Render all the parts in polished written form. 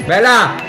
Bella!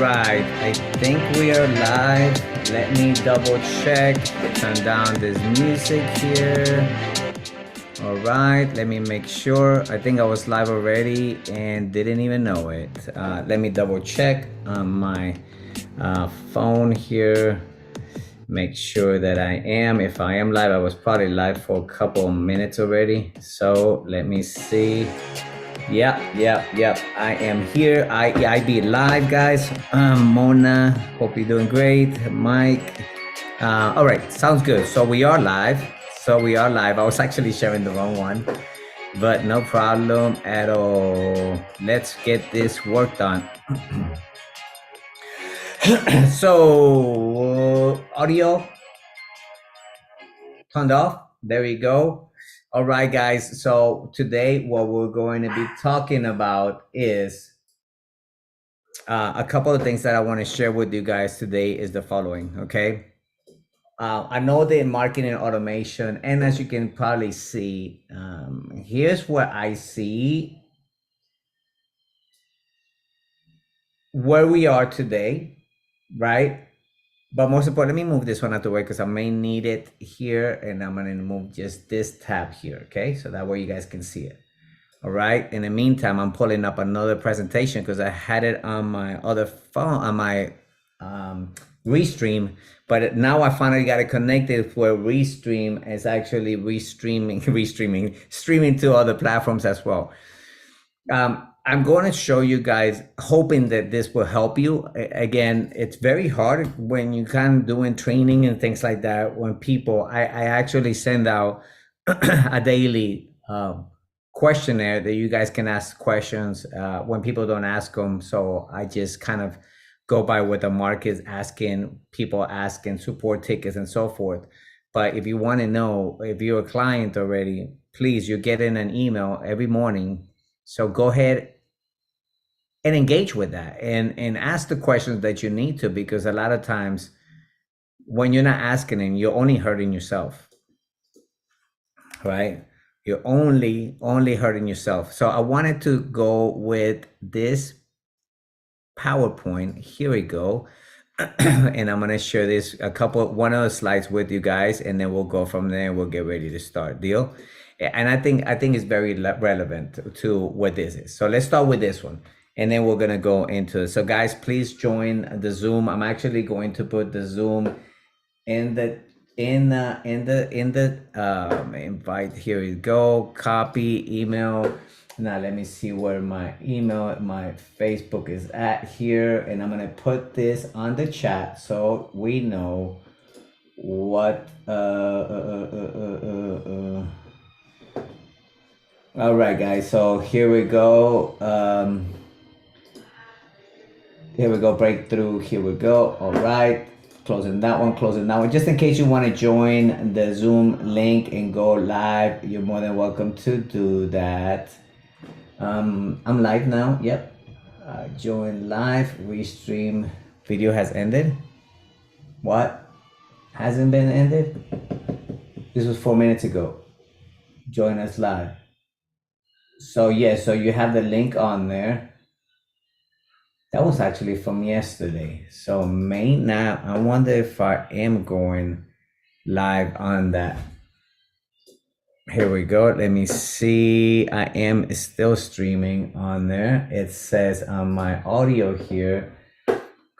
Alright, I think we are live. Let me double check. Turn down this music here. Alright, let me make sure. I think I was live already and didn't even know it. Let me double check on my phone here. Make sure that I am. If I am live, I was probably live for a couple of minutes already. So let me see. Yep. I am here. I be live, guys. Mona, hope you're doing great. Mike. All right, sounds good. So we are live. I was actually sharing the wrong one, but no problem at all. Let's get this work done. So, audio turned off. There we go. All right, guys. So today, what we're going to be talking about is a couple of things that I want to share with you guys today is the following. Okay. I know the marketing automation, and as you can probably see, here's where I see where we are today, right? But most important, let me move this one out of the way because I may need it here, and I'm gonna move just this tab here, okay? So that way you guys can see it. All right. In the meantime, I'm pulling up another presentation because I had it on my other phone, on my Restream, but now I finally got it connected where Restream is actually streaming to other platforms as well. I'm going to show you guys, hoping that this will help you. Again, it's very hard when you kind of doing training and things like that. When people, I actually send out a daily questionnaire that you guys can ask questions when people don't ask them. So I just kind of go by what the market's asking, people asking, support tickets and so forth. But if you want to know, if you're a client already, please, you're getting an email every morning. So go ahead and engage with that and ask the questions that you need to, because a lot of times when you're not asking them, you're only hurting yourself, right? You're only hurting yourself. So I wanted to go with this PowerPoint. Here we go. And I'm gonna share this one of the slides with you guys, and then we'll go from there. We'll get ready to start. Deal? And I think it's very relevant to what this is. So let's start with this one, and then we're gonna go into it. So guys, please join the Zoom. I'm actually going to put the Zoom in the invite. Here we go. Copy email. Now let me see where my Facebook is at here, and I'm gonna put this on the chat so we know what. All right, guys. So here we go. Here we go. Breakthrough. Here we go. All right. Closing that one. Just in case you want to join the Zoom link and go live, you're more than welcome to do that. I'm live now. Yep. Join live. Restream video has ended. What? Hasn't been ended? This was 4 minutes ago. Join us live. So yeah, so you have the link on there. That was actually from yesterday. So I wonder if I am going live on that. Here we go. Let me see. I am still streaming on there. It says on my audio here,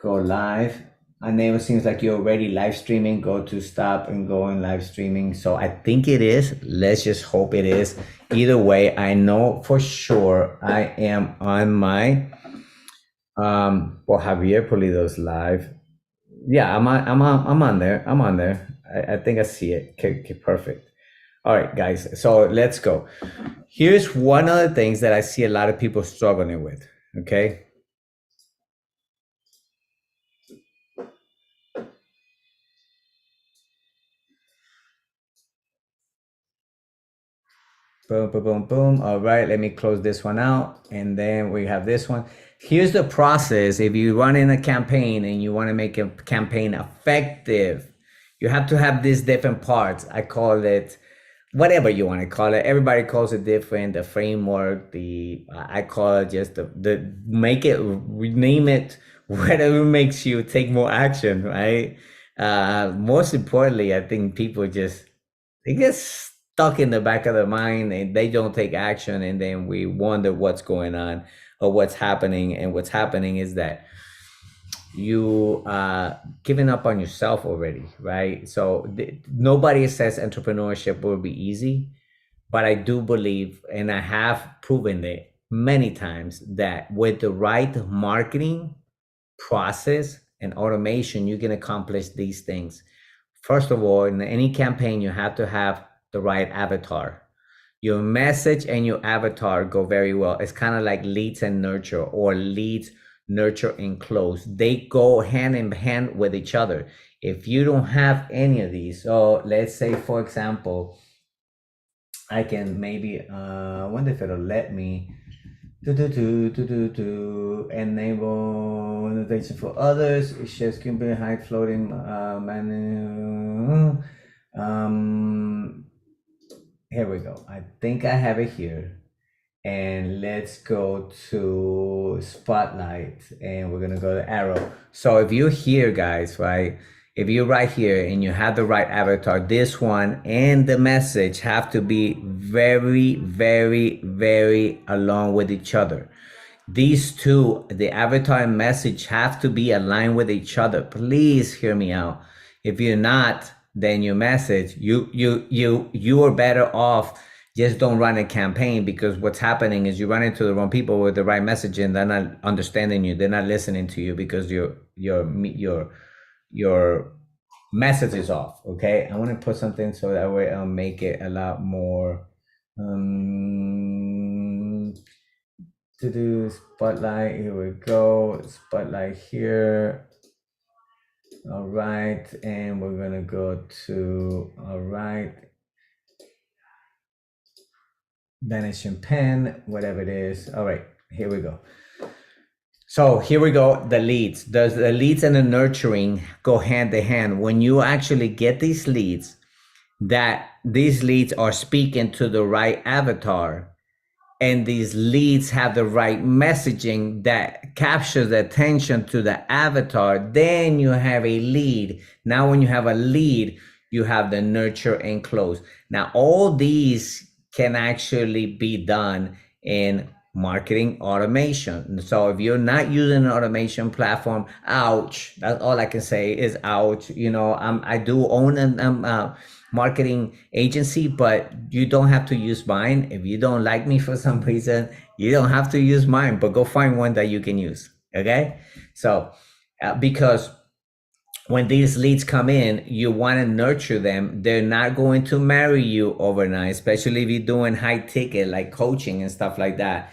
go live. And then it seems like you're already live streaming. Go to stop and go in live streaming. So I think it is. Let's just hope it is. Either way, I know for sure I am on my Javier Pulido's live. Yeah, I'm on there. I think I see it. Okay, perfect. All right, guys. So let's go. Here's one of the things that I see a lot of people struggling with. Okay. Boom, boom, boom, boom. All right, let me close this one out. And then we have this one. Here's the process. If you run in a campaign and you want to make a campaign effective, you have to have these different parts. I call it whatever you want to call it. Everybody calls it different. The framework, I call it just rename it whatever makes you take more action, right? Most importantly, I think people they get stuck in the back of their mind and they don't take action, and then we wonder what's going on or what's happening. And what's happening is that you giving up on yourself already, right? So nobody says entrepreneurship will be easy, but I do believe, and I have proven it many times that with the right marketing process and automation, you can accomplish these things. First of all, in any campaign, you have to have the right avatar. Your message and your avatar go very well. It's kind of like leads and nurture, or leads, nurture, and close. They go hand in hand with each other. If you don't have any of these, so let's say, for example, I can maybe, I wonder if it'll let me enable notation for others. It shares company height floating menu. Here we go. I think I have it here. And let's go to Spotlight, and we're gonna go to arrow. So if you're here, guys, right? If you're right here and you have the right avatar, this one and the message have to be very, very, very along with each other. These two, the avatar and message, have to be aligned with each other. Please hear me out. If you're not, then your message, you are better off just don't run a campaign, because what's happening is you run into the wrong people with the right message, and they're not understanding you. They're not listening to you because your message is off. Okay, I want to put something so that way I'll make it a lot more. To do Spotlight. Here we go. Spotlight here. All right, and we're gonna go to, all right, vanishing pen, whatever it is. All right, here we go. So here we go, the leads. The leads and the nurturing go hand in hand. When you actually get these leads, that these leads are speaking to the right avatar, and these leads have the right messaging that captures the attention to the avatar, then you have a lead. Now, when you have a lead, you have the nurture and close. Now, all these can actually be done in marketing automation. So if you're not using an automation platform, ouch, that's all I can say is ouch. You know, I do own a marketing agency, but you don't have to use mine. If you don't like me for some reason, you don't have to use mine, but go find one that you can use. Okay. So because when these leads come in, you want to nurture them. They're not going to marry you overnight, especially if you're doing high ticket like coaching and stuff like that.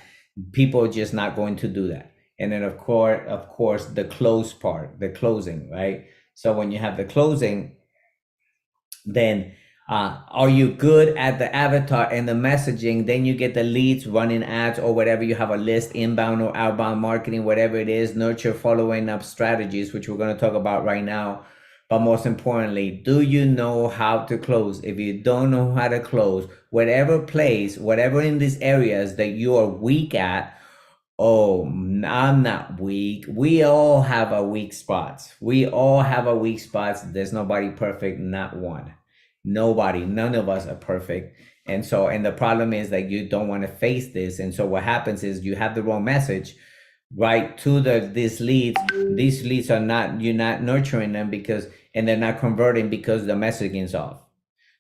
People are just not going to do that. And then of course, the close part, the closing, right? So when you have the closing, then are you good at the avatar and the messaging? Then you get the leads, running ads or whatever. You have a list, inbound or outbound marketing, whatever it is, nurture, following up strategies, which we're going to talk about right now. But most importantly, do you know how to close? If you don't know how to close, whatever place, whatever in these areas that you are weak at, oh, I'm not weak. We all have our weak spots. We all have our weak spots. There's nobody perfect, not one. Nobody, none of us are perfect. And so, and the problem is that you don't want to face this. And so what happens is you have the wrong message right to these leads. These leads are not, you're not nurturing them because, and they're not converting because the messaging is off.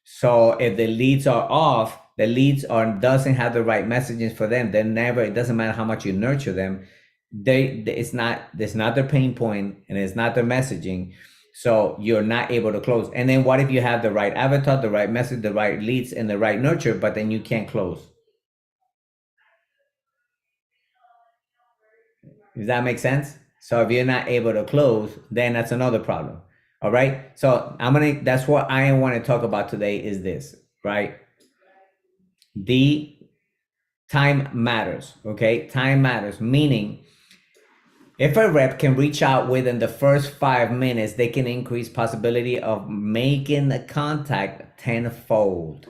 So if the leads are off, the leads doesn't have the right messages for them, then never, it doesn't matter how much you nurture them, it's not their pain point, and it's not their messaging. So you're not able to close. And then what if you have the right avatar, the right message, the right leads, and the right nurture, but then you can't close? Does that make sense? So if you're not able to close, then that's another problem. All right. So that's what I want to talk about today is this, right? The time matters. Okay. Time matters, meaning if a rep can reach out within the first 5 minutes, they can increase possibility of making the contact tenfold.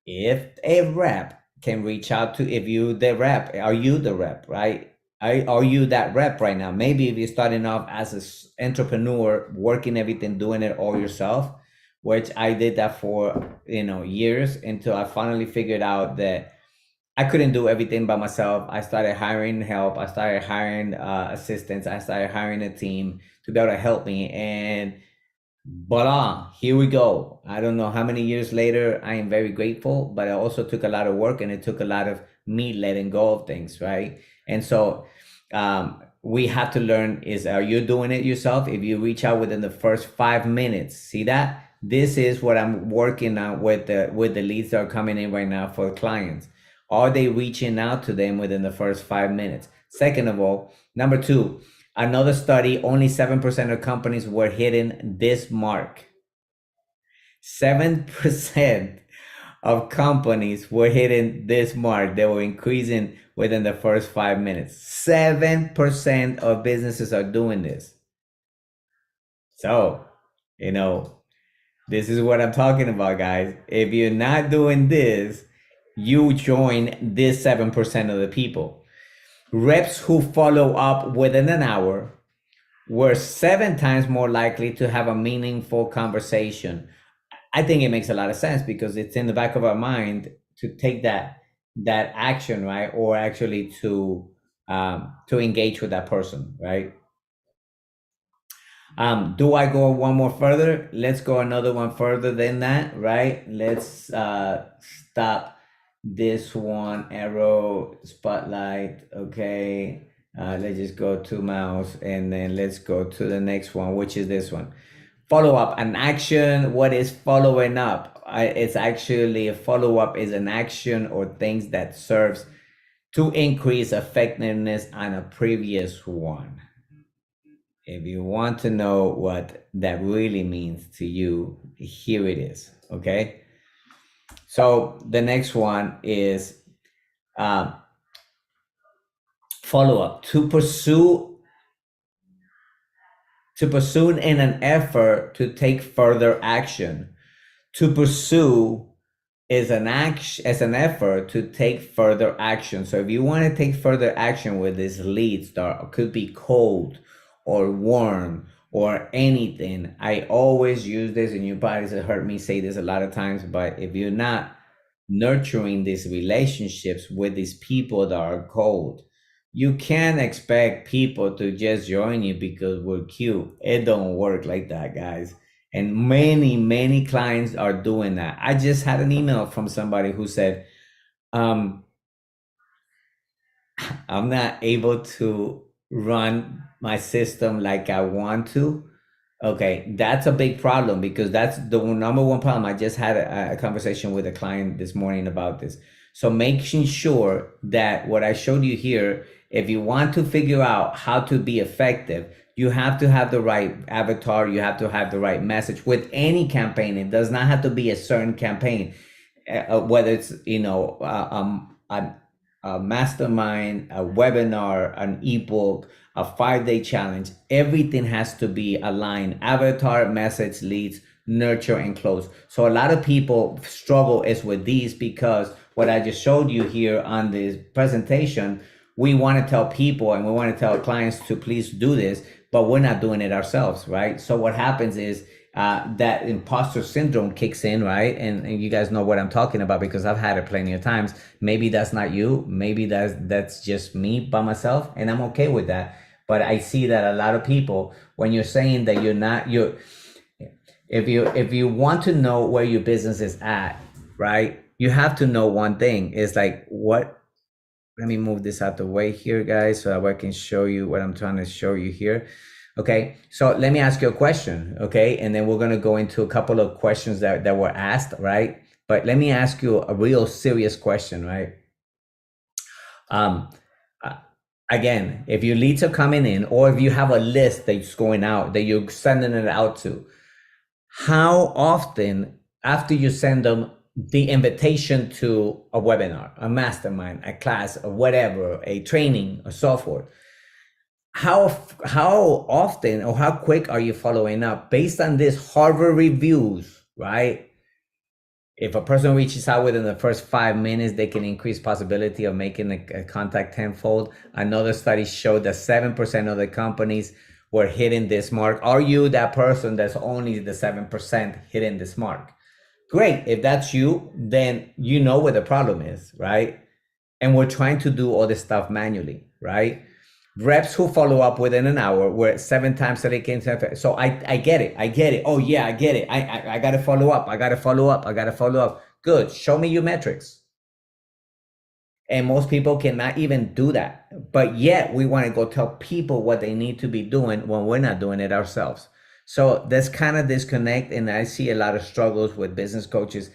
If a rep can reach out to, if you the rep, are you the rep, right? Are you that rep right now? Maybe if you're starting off as an entrepreneur, working everything, doing it all yourself, which I did that for, years, until I finally figured out that I couldn't do everything by myself. I started hiring help. I started hiring assistants. I started hiring a team to be able to help me. And voila, here we go. I don't know how many years later. I am very grateful, but it also took a lot of work, and it took a lot of me letting go of things, right? And so we have to learn is, are you doing it yourself? If you reach out within the first 5 minutes, see that? This is what I'm working on with the leads that are coming in right now for clients. Are they reaching out to them within the first 5 minutes? Second of all, number two, another study, only 7% of companies were hitting this mark. 7% of companies were hitting this mark. They were increasing within the first 5 minutes. 7% of businesses are doing this. So, this is what I'm talking about, guys. If you're not doing this, you join this 7% of the people. Reps who follow up within an hour were 7 times more likely to have a meaningful conversation. I think it makes a lot of sense because it's in the back of our mind to take that action, right? Or actually to engage with that person, right? Do I go one more further? Let's go another one further than that, right? Let's stop this one, arrow, spotlight, okay. Let's just go to mouse and then let's go to the next one, which is this one. Follow up, an action. What is following up? It's actually a follow up is an action or things that serves to increase effectiveness on a previous one. If you want to know what that really means to you, here it is, okay? So the next one is follow-up. To pursue in an effort to take further action. To pursue is an action, as an effort to take further action. So if you want to take further action with these leads that could be cold or warm or anything, I always use this, and you probably have heard me say this a lot of times, but if you're not nurturing these relationships with these people that are cold, you can't expect people to just join you because we're cute. It don't work like that, guys. And many clients are doing that. I just had an email from somebody who said, I'm not able to run my system like I want to. Okay, that's a big problem because that's the number one problem. I just had a conversation with a client this morning about this. So making sure that what I showed you here, if you want to figure out how to be effective, you have to have the right avatar. You have to have the right message with any campaign. It does not have to be a certain campaign, whether it's, a mastermind, a webinar, an ebook, a 5-day challenge. Everything has to be aligned. Avatar, message, leads, nurture, and close. So a lot of people struggle is with these because what I just showed you here on this presentation, we want to tell people and we want to tell clients to please do this, but we're not doing it ourselves, right? So what happens is that imposter syndrome kicks in, right? And you guys know what I'm talking about because I've had it plenty of times. Maybe that's not you. Maybe that's just me by myself, and I'm okay with that. But I see that a lot of people, when you're saying that if you want to know where your business is at, right? You have to know one thing is like what. Let me move this out the way here, guys, so that I can show you what I'm trying to show you here. Okay, so let me ask you a question, okay? And then we're gonna go into a couple of questions that were asked, right? But let me ask you a real serious question, right? Again, if your leads are coming in, or if you have a list that's going out, that you're sending it out to, how often after you send them the invitation to a webinar, a mastermind, a class, or whatever, a training, or software, how often or how quick are you following up based on this Harvard reviews, right? If a person reaches out within the first 5 minutes, they can increase possibility of making a contact tenfold. Another study showed that 7% of the companies were hitting this mark. Are you that person that's only the 7% hitting this mark? Great. If that's you, then you know where the problem is, right? And we're trying to do all this stuff manually, right? Reps who follow up within an hour were 7 times that they came to. So I get it. Oh yeah, I get it. I got to follow up. I got to follow up. Good. Show me your metrics. And most people cannot even do that. But yet we want to go tell people what they need to be doing when we're not doing it ourselves. So that's kind of disconnect. And I see a lot of struggles with business coaches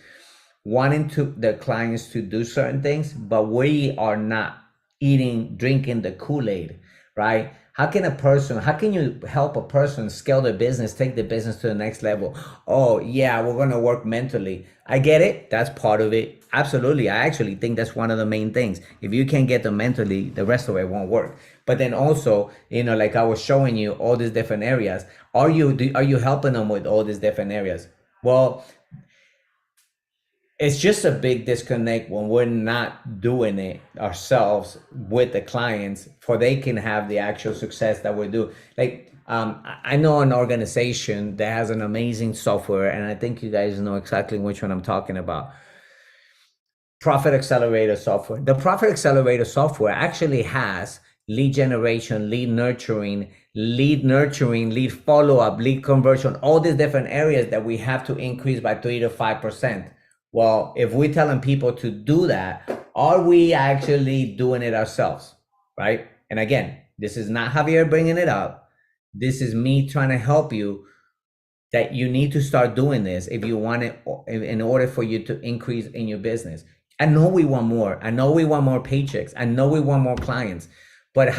wanting to their clients to do certain things, but we are not drinking the Kool-Aid, right? How can you help a person scale their business, take the business to the next level? Oh, yeah, we're going to work mentally. I get it. That's part of it. Absolutely. I actually think that's one of the main things. If you can't get them mentally, the rest of it won't work. But then also, like I was showing you all these different areas. Are you helping them with all these different areas? Well, it's just a big disconnect when we're not doing it ourselves with the clients for they can have the actual success that we do. Like I know an organization that has an amazing software, and I think you guys know exactly which one I'm talking about. Profit Accelerator software. The Profit Accelerator software actually has lead generation, lead follow-up, lead conversion, all these different areas that we have to increase by 3 to 5%. Well, if we're telling people to do that, are we actually doing it ourselves, right? And again, this is not Javier bringing it up. This is me trying to help you that you need to start doing this if you want it in order for you to increase in your business. I know we want more. I know we want more paychecks. I know we want more clients. But I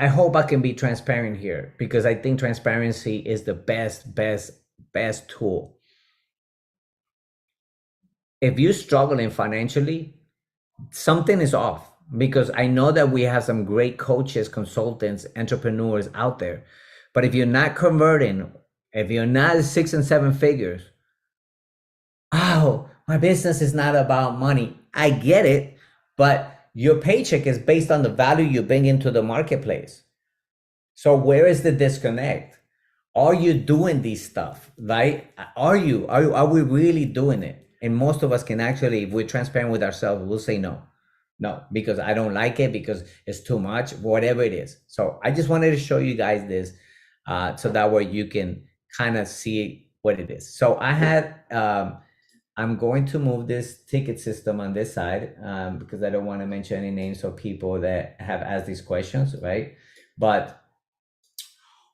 hope I can be transparent here, because I think transparency is the best tool. If you're struggling financially, something is off, because I know that we have some great coaches, consultants, entrepreneurs out there. But if you're not converting, if you're not 6 and 7 figures, oh, my business is not about money. I get it, but your paycheck is based on the value you bring into the marketplace. So where is the disconnect? Are you doing this stuff, right? Are we really doing it? And most of us can actually, if we're transparent with ourselves, we'll say no, because I don't like it, because it's too much, whatever it is. So I just wanted to show you guys this, so that way you can kind of see what it is. So I'm going to move this ticket system on this side, because I don't want to mention any names of people that have asked these questions, right? But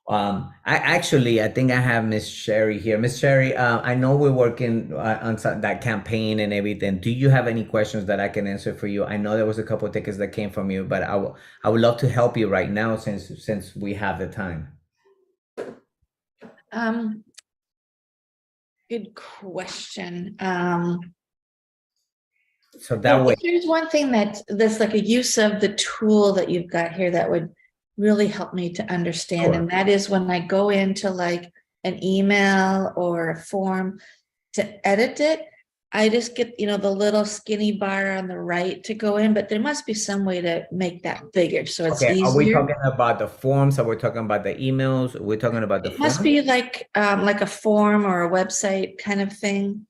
I think I have Miss Sherry here. Miss Sherry, I know we're working on that campaign and everything. Do you have any questions that I can answer for you? I know there was a couple of tickets that came from you, but I would love to help you right now since we have the time. Good question. So that way, if there's one thing that's like a use of the tool that you've got here that would really help me to understand, Sure. and that is when I go into like an email or a form to edit it, I just get, the little skinny bar on the right to go in, but there must be some way to make that bigger so it's okay, are we easier. talking about the forms? Are we talking about the emails? We're talking about the It must forms? be like a form or a website kind of thing.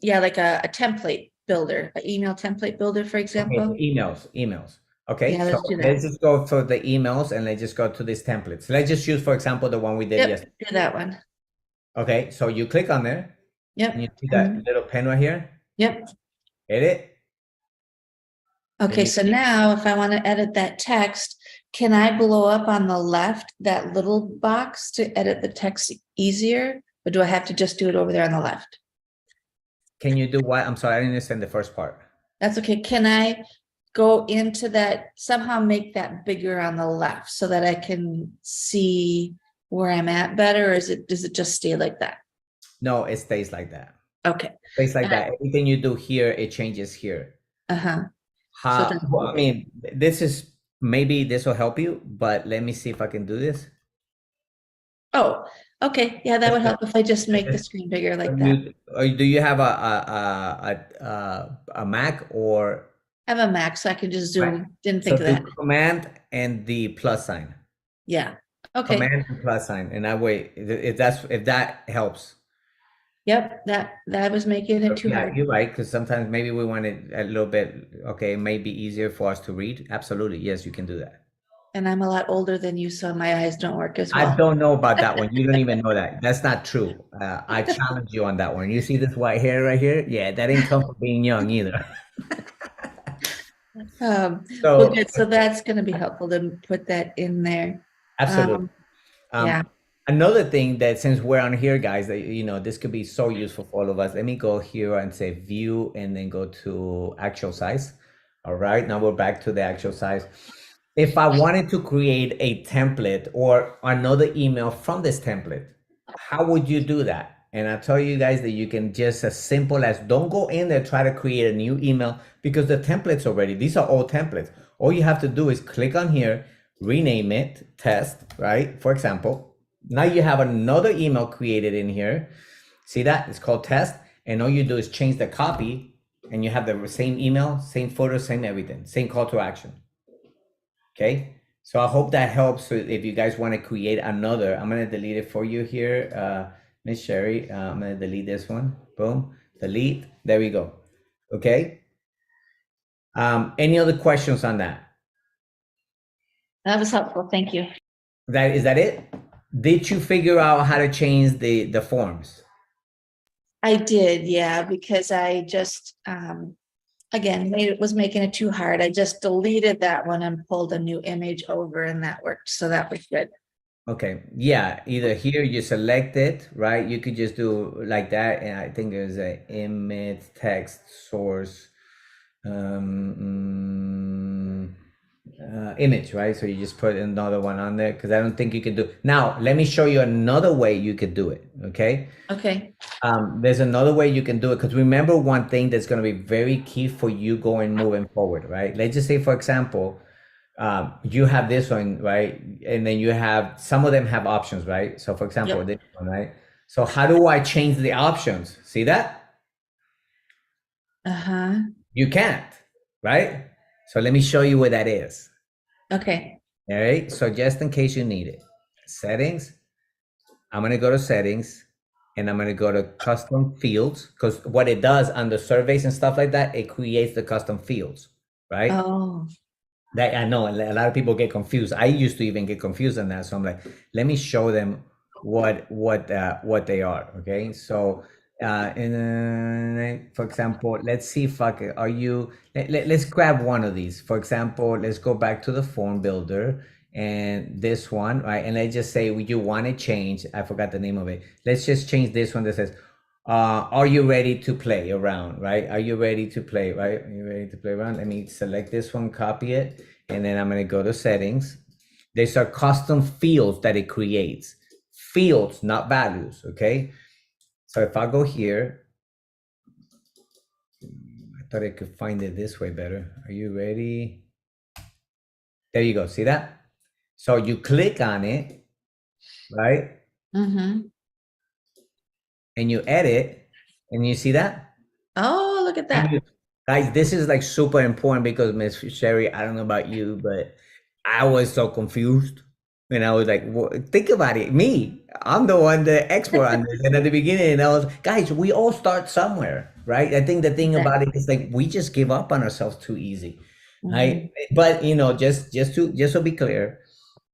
Yeah, like a template builder, an email template builder, for Okay, example. so emails. Okay, Yeah, so let's do that. let's just go for the emails and let's just go to these templates. Let's just use, for example, the one we did Yep, yesterday. do that one. Okay, so you click on there. Yep. And you see that little pen right here? Yep. Edit. Okay, so now if I want to edit that text, can I blow up on the left that little box to edit the text easier? Or do I have to just do it over there on the left? Can you do what? I'm sorry, I didn't understand the first part. That's okay. Can I go into that, somehow make that bigger on the left so that I can see where I'm at better, or does it just stay like that? No, it stays like that. Okay. Stays like that. Everything you do here, it changes here. Uh-huh. Well, I mean, maybe this will help you, but let me see if I can do this. Oh, okay. Yeah, that would help if I just make the screen bigger like that. Do you have a Mac or? I have a Mac, so I can just zoom. Right. Didn't think of that. Command and the plus sign. Yeah. Okay. Command and plus sign, and that way, if that helps. Yep, that was making it too hard. You're right, because sometimes maybe we want it a little bit, okay, maybe easier for us to read. Absolutely, yes, you can do that. And I'm a lot older than you, so my eyes don't work as I well. don't know about that one. You don't even know that. That's not true. I challenge you on that one. You see this white hair right here? Yeah, that didn't come from being young either. Well, So good. So that's going to be helpful to put that in there. absolutely. Um, yeah. Another thing that since we're on here, guys, that this could be so useful for all of us. Let me go here and say view and then go to actual size. All right, now we're back to the actual size. If I wanted to create a template or another email from this template, how would you do that? And I tell you guys that you can just as simple as don't go in there, try to create a new email because the templates already, these are all templates. All you have to do is click on here, rename it, test, right? For example, now you have another email created in here. See that? It's called test. And all you do is change the copy and you have the same email, same photo, same everything, same call to action. Okay. So I hope that helps. So if you guys want to create another, I'm going to delete it for you here. Miss Sherry, I'm going to delete this one. Boom. Delete. There we go. Okay. Any other questions on that? That was helpful. Thank you. Is that it? Did you figure out how to change the forms? I did, yeah, because I just, again, was making it too hard. I just deleted that one and pulled a new image over and that worked. So that was good. Okay. Yeah. Either here you select it, right? You could just do like that. And I think there's a image text source image, right? So you just put another one on there because I don't think you can do. Now, let me show you another way you could do it. Okay. Okay. There's another way you can do it because remember one thing that's going to be very key for you moving forward, right? Let's just say, for example, you have this one, right? And then you have, some of them have options, right? So for example, Yep. this one, right? So how do I change the options? See that? Uh-huh. You can't, right? So let me show you where that is. Okay. All right. So just in case you need it, settings, I'm going to go to settings and I'm going to go to custom fields because what it does on the surveys and stuff like that, it creates the custom fields, right? Oh, That I know a lot of people get confused. I used to even get confused on that. So I'm like, let me show them what they are. Okay. So for example, let's see if I can, let's grab one of these. For example, let's go back to the form builder and this one, right? And let's just say you want to change, I forgot the name of it. Let's just change this one that says, are you ready to play around, right? Are you ready to play, right? Are you ready to play around? Let me select this one, copy it, and then I'm going to go to settings. These are custom fields that it creates. Fields, not values, okay? So if I go here, I thought I could find it this way better. Are you ready? There you go. See that? So you click on it, right? mm-hmm. And you edit, and you see that? Oh, look at that. Guys, this is like super important because Miss Sherry, I don't know about you, but I was so confused. And I was like, think about it. Me, I'm the one, the expert on this. And at the beginning, I was, guys, we all start somewhere, right? I think the thing about it is like, we just give up on ourselves too easy, right? But, just to be clear,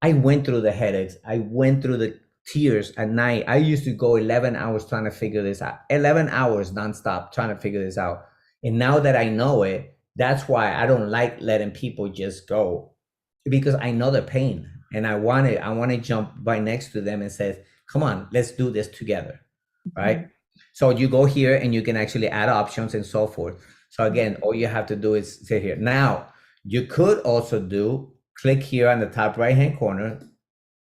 I went through the headaches. I went through the tears at night. I used to go 11 hours trying to figure this out, 11 hours nonstop trying to figure this out. And now that I know it, that's why I don't like letting people just go because I know the pain and I want to jump right next to them and say, come on, let's do this together. Right. So you go here and you can actually add options and so forth. So again, all you have to do is sit here. Now you could also click here on the top right-hand corner,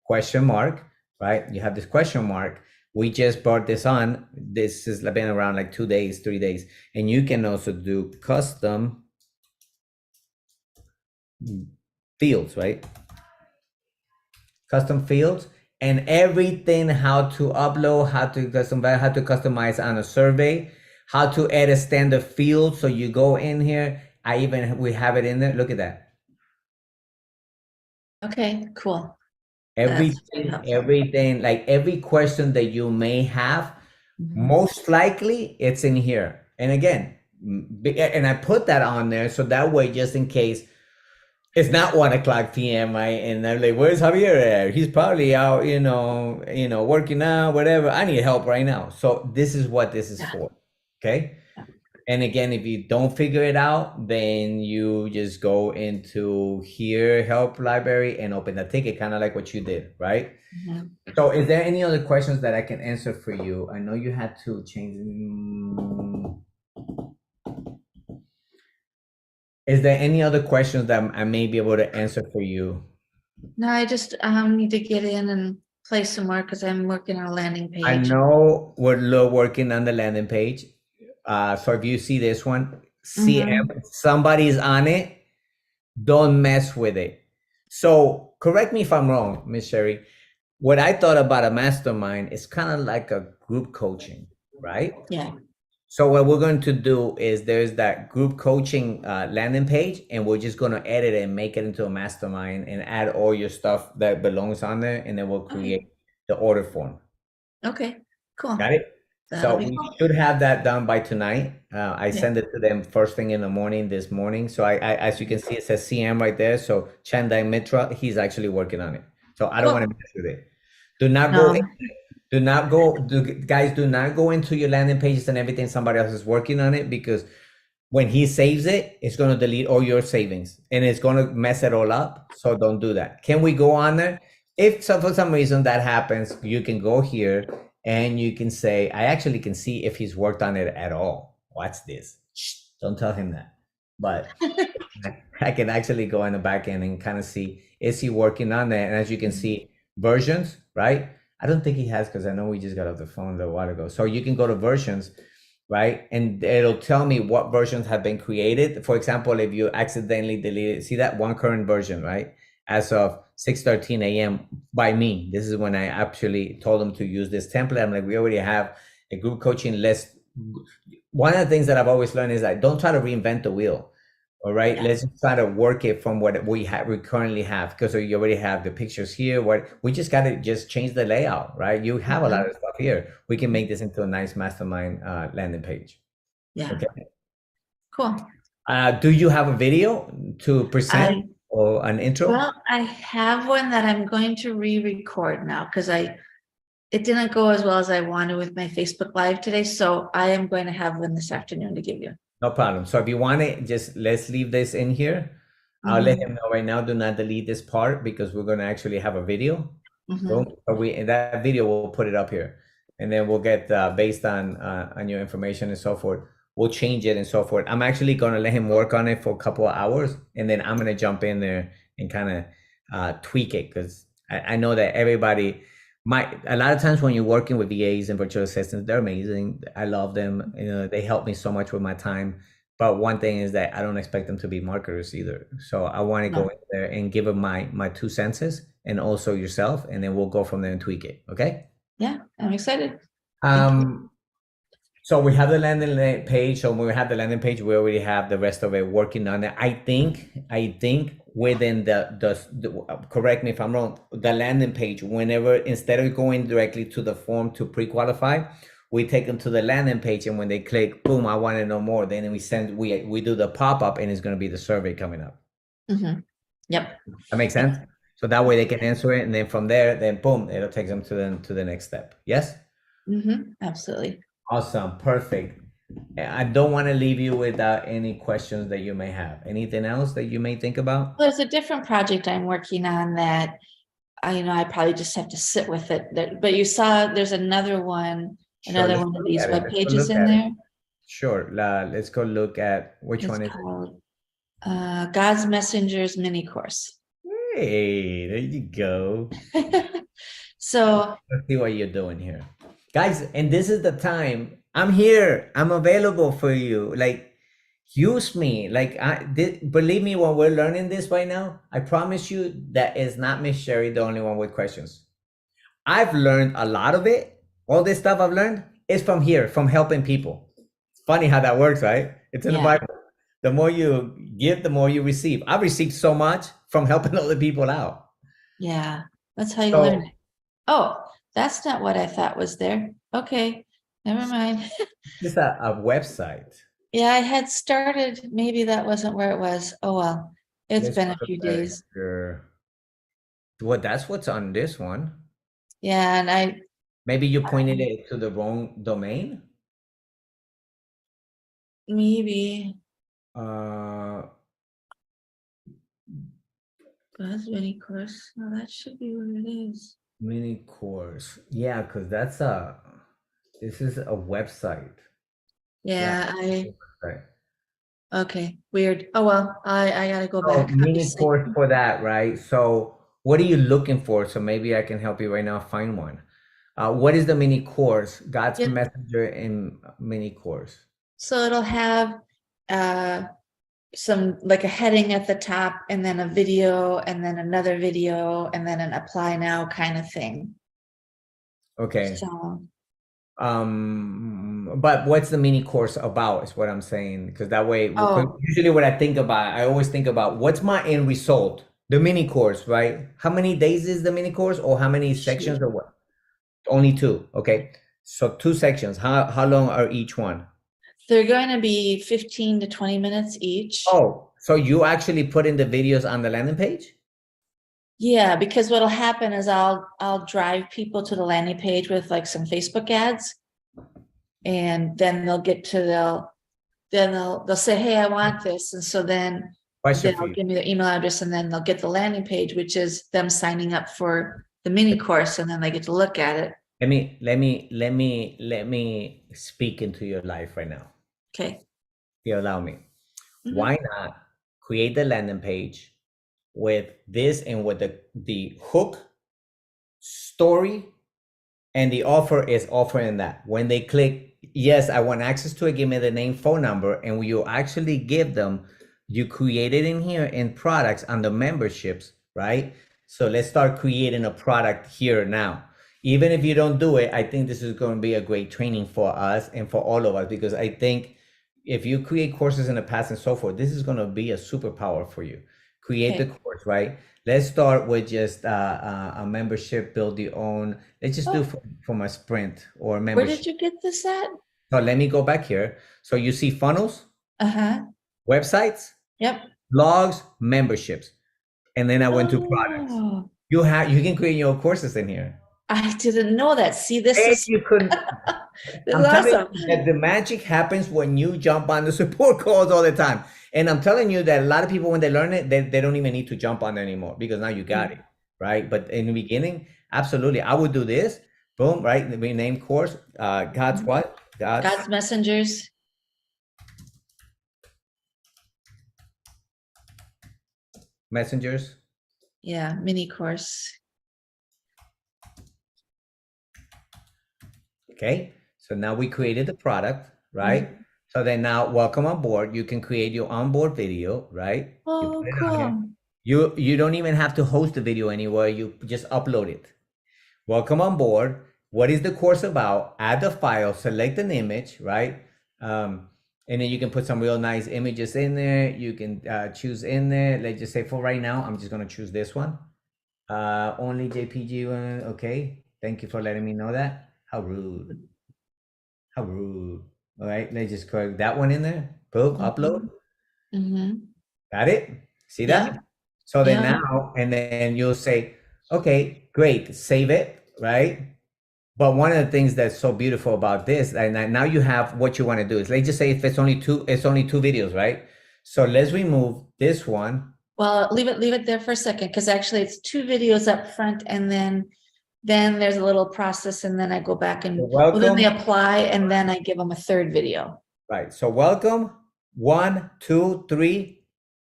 question mark, right? You have this question mark. We just brought this on. This has been around like 2 days, 3 days. And you can also do custom fields, right? Custom fields and everything, how to upload, how to customize on a survey, how to add a standard field. So you go in here. We have it in there. Look at that. Okay, cool. Everything, like every question that you may have, most likely it's in here. And again, and I put that on there so that way, just in case It's not 1 o'clock p.m. Right? And I'm like, where's Javier at? He's probably out, working out, whatever. I need help right now. So this is what this is Yeah. for. Okay. And again, if you don't figure it out, then you just go into here, help library, and open the ticket, kind of like what you did, right? Mhm. So is there any other questions that I can answer for you? I know you had to change. Is there any other questions that I may be able to answer for you? No, I just need to get in and play some more because I'm working on a landing I page. know we're working on the landing page. So if you see this one, see if Mhm. somebody's on it, don't mess with it. So correct me if I'm wrong, Miss Sherry. What I thought about a mastermind is kind of like a group coaching, right? Yeah. So what we're going to do is there's that group coaching landing page, and we're just going to edit it and make it into a mastermind and add all your stuff that belongs on there, and then we'll Okay. create the order form. Okay. Cool. Got it? That'll So be we cool. should have that done by tonight. I Yeah. send it to them first thing in the morning this morning. So as you can see, it says CM right there. So Chandai Mitra, he's actually working on it. So I don't want to Cool. mess with it. Do not go No. guys, do not go into your landing pages and everything. Somebody else is working on it, because when he saves it, it's going to delete all your savings and it's going to mess it all up. So don't do that. Can we go on there? If so, for some reason that happens, you can go here and you can say, I actually can see if he's worked on it at all. Watch this. Shh, don't tell him that. But I can actually go in the back end and kind of see, is he working on that? And as you can see, versions, right? I don't think he has, because I know we just got off the phone a while ago. So you can go to versions, right? And it'll tell me what versions have been created. For example, if you accidentally deleted, see that one current version, right? As of 6:13 a.m. by me. This is when I actually told them to use this template. I'm like, we already have a group coaching list. One of the things that I've always learned is that don't try to reinvent the wheel. All right, Yeah. let's just try to work it from what we currently have, because you already have the pictures here. What we just got to just change the layout, right? You have a lot of stuff here. We can make this into a nice mastermind landing page. Yeah. Okay. Cool. Do you have a video to present I or an intro? Well, I have one that I'm going to re-record now because it didn't go as well as I wanted with my Facebook Live today. So I am going to have one this afternoon to give you. No problem. So if you want it, just let's leave this in here. I'll let him know right now. Do not delete this part, because we're going to actually have a video. Boom. But in that video, we'll put it up here, and then we'll get based on your information and so forth. We'll change it and so forth. I'm actually going to let him work on it for a couple of hours, and then I'm going to jump in there and kind of tweak it, because I know that everybody a lot of times when you're working with VAs and virtual assistants, they're amazing. I love them. They help me so much with my time. But one thing is that I don't expect them to be marketers either. So I want to go in there and give them my 2 cents, and also yourself, and then we'll go from there and tweak it. Okay. Yeah, I'm excited. So we have the landing page. So when we have the landing page, we already have the rest of it working on it. I think within the correct me if I'm wrong, the landing page, whenever, instead of going directly to the form to pre-qualify, we take them to the landing page, and when they click, boom, I want to know more. Then we do the pop-up, and it's going to be the survey coming up. Yep. That makes sense. So that way they can answer it, and then from there, then boom, it'll take them to the next step. Yes. Absolutely. Awesome. Perfect. I don't want to leave you without any questions that you may have. Anything else that you may think about? There's a different project I'm working on that I probably just have to sit with it. But you saw there's another one, another one of these web pages in there. Sure. Let's go look at which one is called God's Messengers mini course. Hey, there you go. So let's see what you're doing here. Guys, and this is the time. I'm here. I'm available for you. Like, use me. Like, believe me, when we're learning this right now, I promise you that is not Miss Sherry the only one with questions. I've learned a lot of it. All this stuff I've learned is from here, from helping people. It's funny how that works, right? It's in the Bible. The more you give, the more you receive. I've received so much from helping other people out. Yeah, that's how you learn it. Oh, that's not what I thought was there. Okay, never mind. It's a website. Yeah, I had started, maybe that wasn't where it was. Oh, well. It's Let's been a put few that days. here. Well, that's what's on this one. Yeah, and Maybe you pointed it to the wrong domain. maybe Uh, Buzz Mini Course. No, that should be what it is. mini course. Yeah, because this is a website. Yeah, Yeah, right. okay, weird. Oh well, I gotta go So back. mini Obviously. course for that, right? So what are you looking for? So maybe I can help you right now find one. What is the mini course? God's Yep. Messenger in mini course. So it'll have uh some like a heading at the top and then a video and then another video and then an apply now kind of thing. Okay. So But what's the mini course about is what I'm saying. Because that way, 'cause oh usually what I think about, I always think about what's my end result? The mini course, right? How many days is the mini course or how many sections shoot. or what? Only two. Okay. So two sections. How long are each one? They're going to be 15 to 20 minutes each. Oh, so you actually put in the videos on the landing page? Yeah, because what'll happen is I'll drive people to the landing page with like some Facebook ads. And then they'll get to they'll say, hey, I want this. And so then Question for they'll you. give me their email address and then they'll get the landing page, which is them signing up for the mini course, and then they get to look at it. Let me speak into your life right now. Okay. If you allow me. Mhm. Why not create the landing page with this and with the hook story and the offer is offering that when they click yes I want access to it, give me the name, phone number, and you actually give them, you create it in here in products under memberships, right? So let's start creating a product here now. Even if you don't do it, I think this is going to be a great training for us and for all of us, because I think if you create courses in the past and so forth, this is going to be a superpower for you. Create the Okay. course, right? Let's start with just a membership, build your own. Let's just do Oh, from a sprint or a where did membership. you get this at? So let me go back here. So you see funnels, Uh-huh. websites, Yep. blogs, memberships, and then I went to products. Oh, You can create your courses in here. I didn't know that. See, this And is you couldn't. this is I'm telling awesome. you that the magic happens when you jump on the support calls all the time. And I'm telling you that a lot of people, when they learn it, they don't even need to jump on anymore because now you got it, right? But in the beginning, absolutely, I would do this. Boom, right? We name course. God's what? God's messengers. Messengers. Yeah, mini course. Okay. So now we created the product, right? So then now welcome on board. You can create your onboard video, right? You Oh, put it on here. cool. You don't even have to host the video anywhere. You just upload it. Welcome on board. What is the course about? Add the file, select an image, right? And then you can put some real nice images in there. You can choose in there. Let's just say for right now, I'm just gonna choose this one. Only JPG one. Okay. Thank you for letting me know that. How rude. How rude. All right. Let's just correct that one in there. Boom. Upload. Mm-hmm. Got it? See Yeah. that? So then Yeah. now, and then you'll say, okay, great, save it, right? But one of the things that's so beautiful about this, and now you have what you want to do is, let's just say if it's only two videos, right? So let's remove this one. Well, leave it there for a second, because actually it's two videos up front and then there's a little process and then I go back and well, then they Welcome, apply and then I give them a third video. right? So welcome, 1, 2, 3,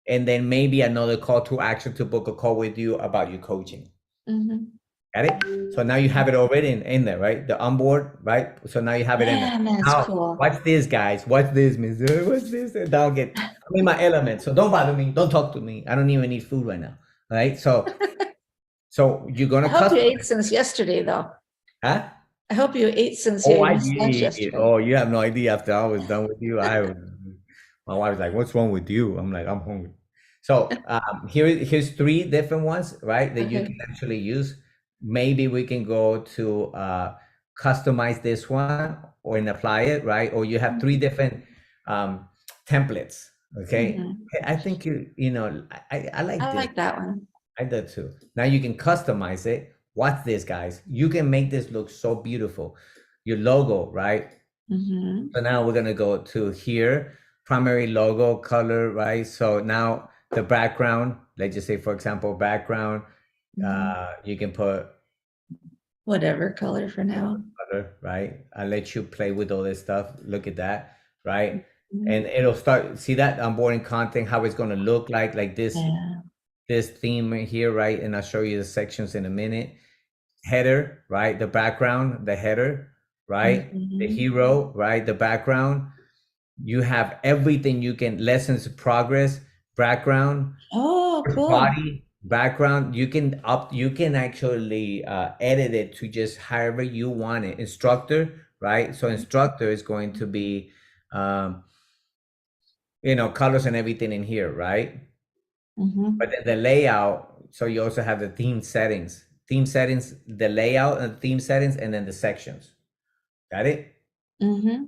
and then maybe another call to action to book a call with you about your coaching. Mhm. Got it? So now you have it already in there, right? The onboard, right? So now you have it in there. Man, that's Now, cool. watch this, guys. Watch this, Mister. What's this? And I'll get, I'm in my element. So don't bother me. Don't talk to me. I don't even need food right now. All right. So you're I gonna hope you custom, ate since yesterday, though. huh? I hope you ate since Oh, I you missed lunch did. yesterday. Oh, you have no idea. After I was done with you, my wife was like, "What's wrong with you?" I'm like, "I'm hungry." So here's three different ones, right? That you Okay. can actually use. Maybe we can go to customize this one or and apply it, right? Or you have three different templates, Okay. Mhm. I think I like I this. like that one. I did too. Now you can customize it. Watch this, guys. You can make this look so beautiful. Your logo, right? Hmm. So now we're gonna go to here, primary logo color, right? So now the background, let's just say, for example, background, you can put Whatever color for now. color, right? I'll let you play with all this stuff. Look at that, right? Mhm. And it'll start, see that onboarding content, how it's gonna look like Yeah. this theme right here, right? And I'll show you the sections in a minute. Header, right? The background, the header, right? The Mhm. hero, right? The background. You have everything you can, lessons progress, background, Oh, cool. body, background. You can actually edit it to just however you want it. Instructor, right? So instructor is going to be um, colors and everything in here, right? But Hmm. then the layout, so you also have the theme settings, the layout and theme settings, and then the sections. Got it? Hmm.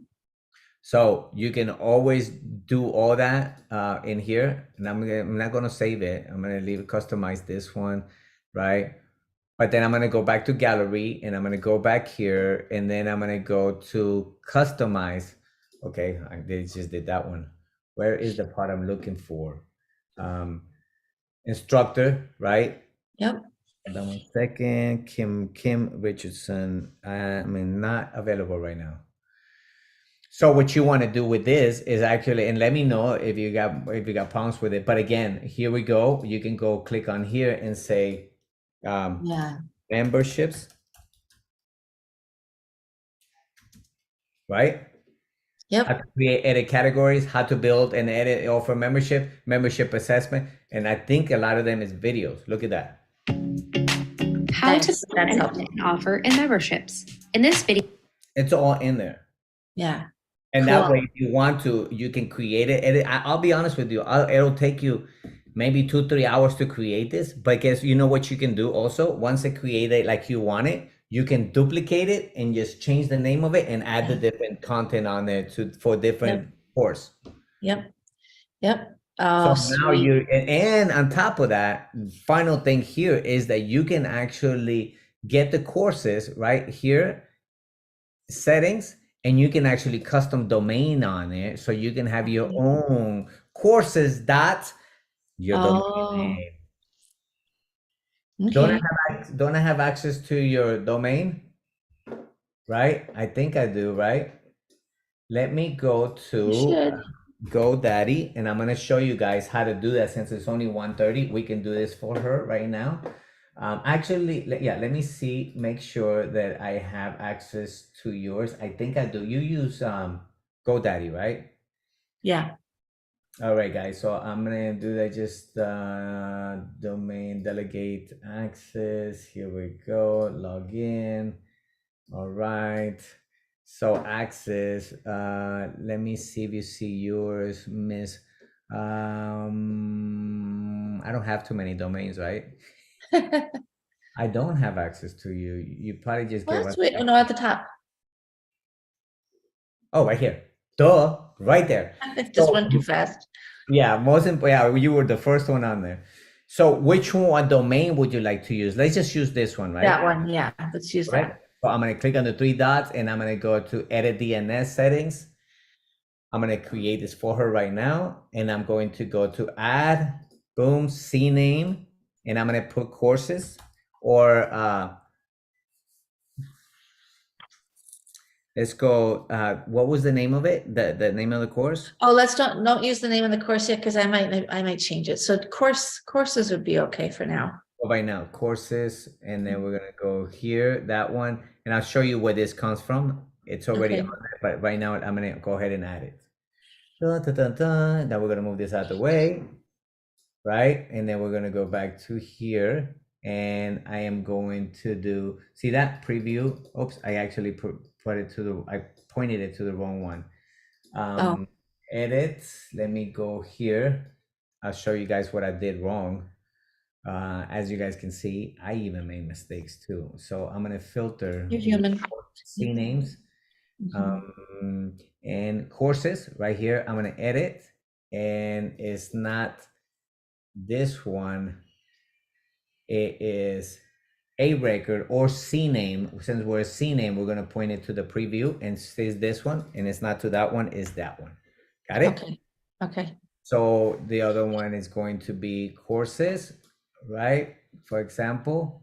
So you can always do all that in here. And I'm not gonna save it. I'm gonna leave customize this one, right? But then I'm gonna go back to gallery and I'm gonna go back here and then I'm gonna go to customize. Okay, just did that one. Where is the part I'm looking for? Um, instructor, right? Yep. Hold on 1 second. Kim Richardson. Not available right now. So what you want to do with this is actually, and let me know if you got problems with it. But again, here we go. You can go click on here and say Yeah. memberships, right? How Yep. to create edit categories, how to build and edit offer membership assessment, and I think a lot of them is videos. Look at that. How to Nice. That's helpful. an offer and memberships. In this video, It's all in there. Yeah. And that Cool. way, if you want to, you can create it. And I'll be honest with you, it'll take you maybe 2-3 hours to create this. But guess you know what you can do also? Once it created like you want it, you can duplicate it and just change the name of it and add the Yeah. different content on there for different Yep. course. Yep. Yep. So Oh, now sweet. and on top of that, final thing here is that you can actually get the courses right here settings and you can actually custom domain on it so you can have your own courses dot your domain Oh, name. Don't I okay. don't I have access to your domain? Right? I think I do, right? Let me go You to should. GoDaddy and I'm gonna show you guys how to do that since it's only 1:30. We can do this for her right now. Actually, let me see, make sure that I have access to yours. I think I do. You use GoDaddy, right? Yeah. All right, guys. So I'm gonna do that. Just domain delegate access. Here we go. Log in. All right. So access. Let me see if you see yours, Miss. I don't have too many domains, right? Well, I don't have access to you. You probably just gave us. that's sweet. Oh, no, at the top. Oh, right here. Duh, right there. It just So went too fast. yeah, yeah, you were the first one on there. So which one domain would you like to use? Let's just use this one, right? That one. Yeah. Let's use Right. that. So I'm gonna click on the three dots and I'm gonna go to edit DNS settings. I'm gonna create this for her right now, and I'm going to go to add, boom, CNAME, and I'm gonna put courses or let's go. What was the name of it? The name of the course? Oh, let's don't use the name of the course yet because I might change it. So courses would be okay for now. Right now, courses, and then we're gonna go here, that one, and I'll show you where this comes from. It's already Okay. on there, but right now I'm gonna go ahead and add it. Dun, dun, dun, dun. Now we're gonna move this out of the way, right? And then we're gonna go back to here, and I am going to do, see that preview? Oops, I actually put it to the, I pointed it to the wrong one. Oh, Edit, let me go here. I'll show you guys what I did wrong. As you guys can see, I even made mistakes too. So I'm gonna filter you're human. CNAMEs Mhm. and courses right here. I'm gonna edit and it's not this one. It is a record or CNAME. Since we're CNAME, we're going to point it to the preview and says this one, and it's not to that one, is that one. Got it? Okay, okay. So the other one is going to be courses, right? For example,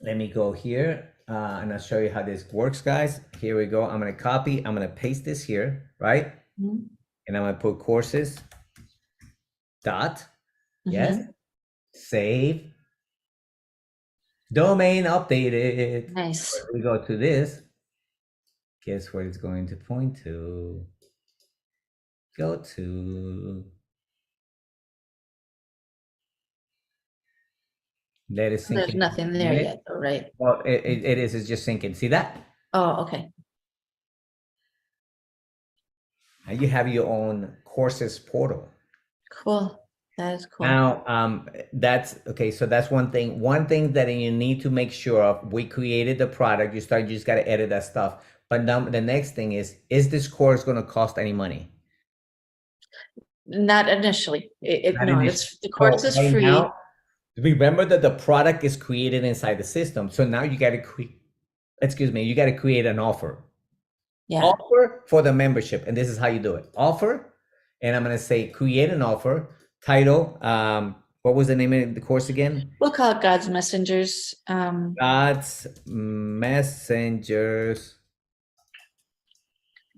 let me go here and I'll show you how this works, guys. Here we go. I'm going to copy, I'm going to paste this here, right? Mhm. And I'm going to put courses dot, yes, Mhm. save, domain updated. Nice. If we go to this, guess what it's going to point to? Go to, let it sink There's in. nothing there Right? yet, though, right? Well, it is, it's just sinking. See that? Oh, okay. Now you have your own courses portal. Cool. That is cool. Now, that's okay. So that's one thing. One thing that you need to make sure of. We created the product. You just got to edit that stuff. But now the next thing is this course going to cost any money? Not initially. Not No, initially. it's the course is right free. now, remember that the product is created inside the system. So now you got to create. Excuse me. You got to create an offer. Yeah. Offer for the membership, and this is how you do it. Offer, and I'm going to say create an offer. Title. What was the name of the course again? We'll call it God's Messengers. God's messengers.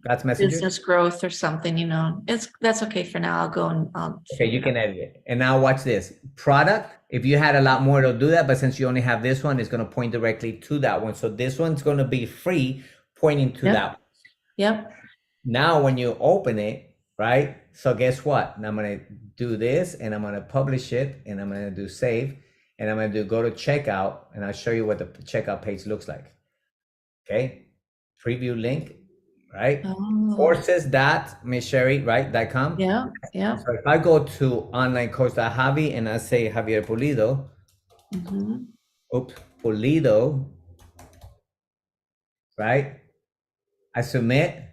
God's messengers. Business growth or something, you know. That's okay for now. I'll go and I'll Okay, you can edit it. And now watch this. Product. If you had a lot more, it'll do that. But since you only have this one, it's going to point directly to that one. So this one's going to be free, pointing to Yep. that one. Yep. Now, when you open it, right? So guess what? Now I'm going to do this and I'm going to publish it and I'm going to do save and I'm going to do go to checkout and I'll show you what the checkout page looks like. Okay. Preview link, right? Oh. Courses dot Miss Sherry, right? .com. Yeah. Yeah. So if I go to onlinecourse.javi and I say Javier Pulido, Mhm. Pulido, right? I submit,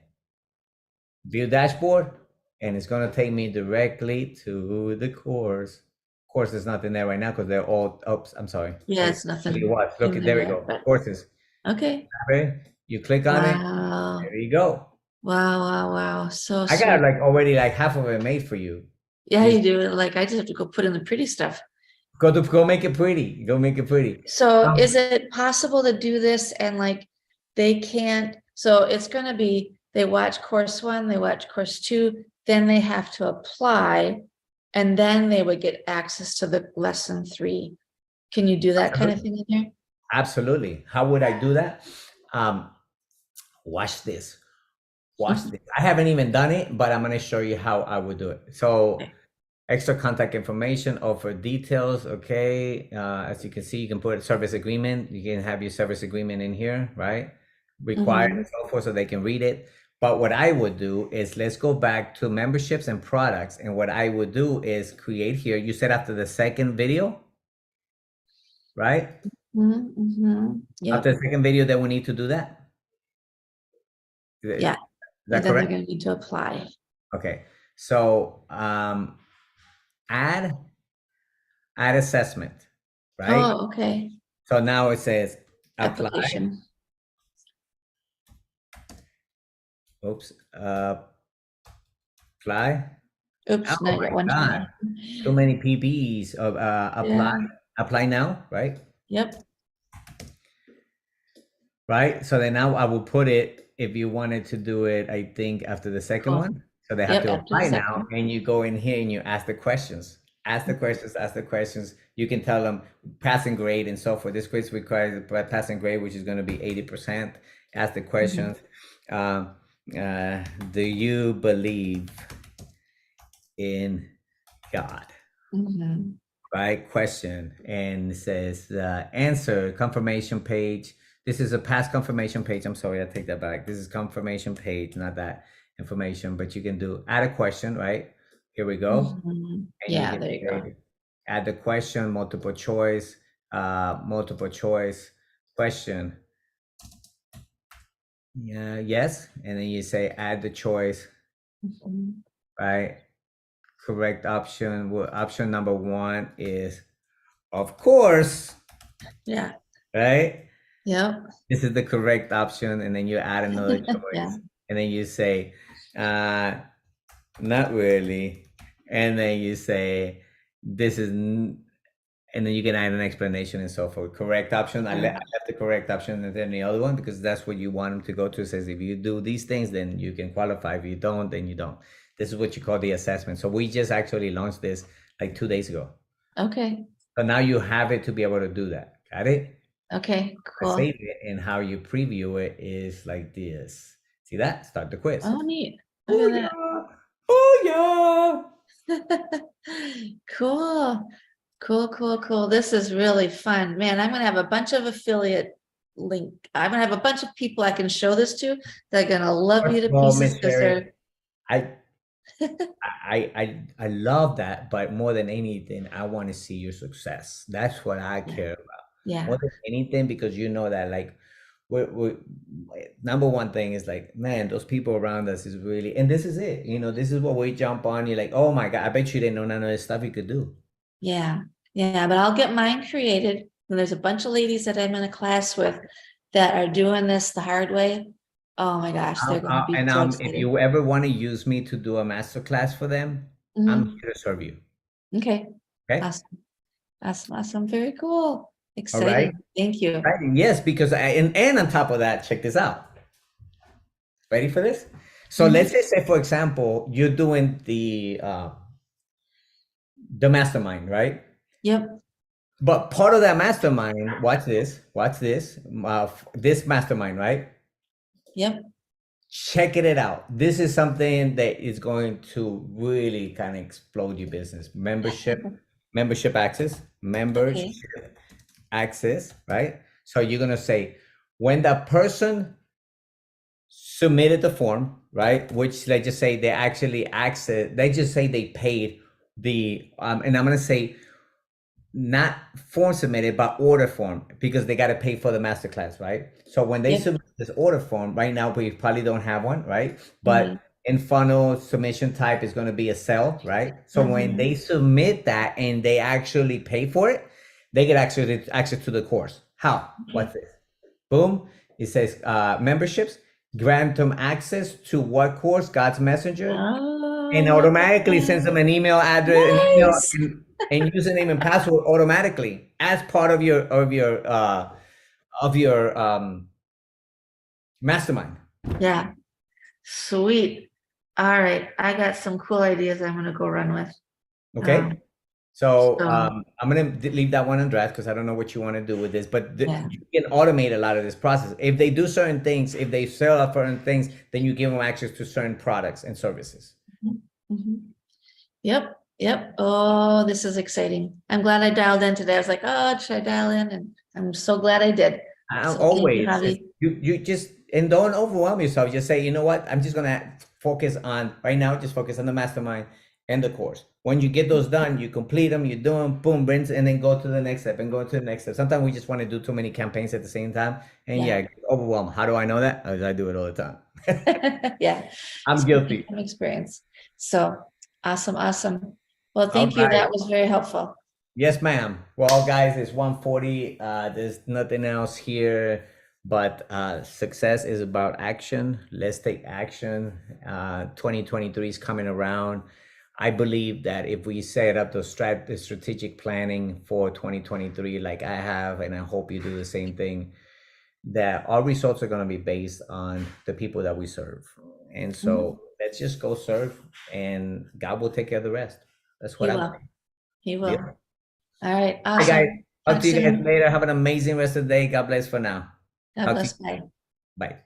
view dashboard, and it's going to take me directly to the course. Course, there's nothing there right now because they're all, oops, I'm sorry. Yeah, it's nothing. What? Look, in there we there, go. but- Courses. Okay. Okay. You click on it. Wow. There you go. Wow. Wow. Wow. So I got sweet. like already like half of it made for you. Yeah, you do. Like I just have to go put in the pretty stuff. Go make it pretty. Go make it pretty. So is it possible to do this and like they can't, so it's gonna be, they watch course 1, they watch course 2, then they have to apply, and then they would get access to the lesson 3. Can you do that kind of thing in here? Absolutely. How would I do that? Watch this. Watch this. I haven't even done it, but I'm going to show you how I would do it. So Okay. extra contact information, offer details. Okay. As you can see, you can put a service agreement. You can have your service agreement in here, right? Required and so forth so they can read it. But what I would do is let's go back to memberships and products. And what I would do is create here. You said after the second video, right? Yeah. After the second video that we need to do that. Yeah. Is that And then correct? they're gonna need to apply. Okay. So add assessment, right? Oh, okay. So now it says apply. Application. Oops. Apply. Oops, Oh now I my got one. God. Too many PBs of apply. Yeah. Apply now, right? Yep. Right. So then now I will put it if you wanted to do it, I think after the second Cool. one. So they have Yep, to after the apply now, second. and you go in here and you ask the questions. Ask the questions, ask the questions. You can tell them passing grade and so forth. This quiz requires a passing grade, which is going to be 80%. Ask the questions. Do you believe in God? Mhm. Right? Question. And it says answer, confirmation page. This is a past confirmation page. I'm sorry, I take that back. This is confirmation page, not that information, but you can do add a question, right? Here we go. Mhm. And Yeah, can there you go. say, add the question, multiple choice question. Yeah, yes. And then you say add the choice. Mhm. right? Correct option. Well, option number one is, of course, Yeah. right? Yep. This is the correct option, and then you add another choice, Yeah. and then you say, not really, and then you say, this is, and then you can add an explanation and so forth. Correct option. I left the correct option and then the other one because that's what you want them to go to. It says if you do these things, then you can qualify. If you don't, then you don't. This is what you call the assessment. So we just actually launched this like 2 days ago. Okay. So now you have it to be able to do that. Got it? Okay. Cool. Save it, and how you preview it is like this. See that? Start the quiz. Oh, neat. Oh Look at yeah. Oh yeah. that. Cool. Cool. This is really fun. Man, I'm gonna have a bunch of affiliate link. I'm gonna have a bunch of people I can show this to. They're gonna love you to Well, pieces Miss because Sherry, they're I love that, but more than anything, I want to see your success. That's what I care about yeah. more than anything, because you know that like we're number one thing is like, man, those people around us is really, and this is it. You know, this is what we jump on. You're like, oh my God, I bet you didn't know none of this stuff you could do. Yeah, but I'll get mine created. And there's a bunch of ladies that I'm in a class with that are doing this the hard way. Oh my gosh, they're gonna be And so if excited. you ever want to use me to do a master class for them, I'm here to serve you. Okay. Okay. Awesome. Very cool. Exciting. right. Thank you. Right. Yes, because and on top of that, check this out. Ready for this? So let's just say, for example, you're doing the mastermind, right? Yep. But part of that mastermind, watch this, this mastermind, right? Yep. Check it out. This is something that is going to really kind of explode your business. Membership access, access, right? So you're going to say, when that person submitted the form, right? Which let's just say they actually they just say they paid the, and I'm going to say, not form submitted, but order form, because they got to pay for the masterclass, right? So when they submit this order form, right now we probably don't have one, right? But in funnel submission type is going to be a sell, right? So when they submit that and they actually pay for it, they get access to the course. How? What's this? Boom. It says memberships, grant them access to what course? God's Messenger. And automatically sends them an email address, and username and password automatically as part of your mastermind. Yeah. Sweet. All right. I got some cool ideas I'm gonna go run with. Okay. So I'm gonna leave that one on draft because I don't know what you want to do with this, but you can automate a lot of this process. If they do certain things, if they sell certain things, then you give them access to certain products and services. Yep. Oh, this is exciting. I'm glad I dialed in today. I was like, oh, should I dial in? And I'm so glad I did. Always. You just, and don't overwhelm yourself. Just say, you know what? I'm just gonna focus on right now. Just focus on the mastermind and the course. When you get those done, you complete them. You do them, boom, rinse, and then go to the next step and go to the next step. Sometimes we just want to do too many campaigns at the same time, and overwhelmed. How do I know that? I do it all the time. Yeah, I'm guilty. From experience. So awesome. Well, thank you. That was very helpful. Yes, ma'am. Well, guys, it's 1:40. There's nothing else here, but success is about action. Let's take action. 2023 is coming around. I believe that if we set up the strategic planning for 2023, like I have, and I hope you do the same thing, that our results are going to be based on the people that we serve. And so let's just go serve, and God will take care of the rest. That's what He will. Yeah. All right. Awesome. Hey guys, talk to you guys later. Have an amazing rest of the day. God bless for now. God bless. Bye. Bye.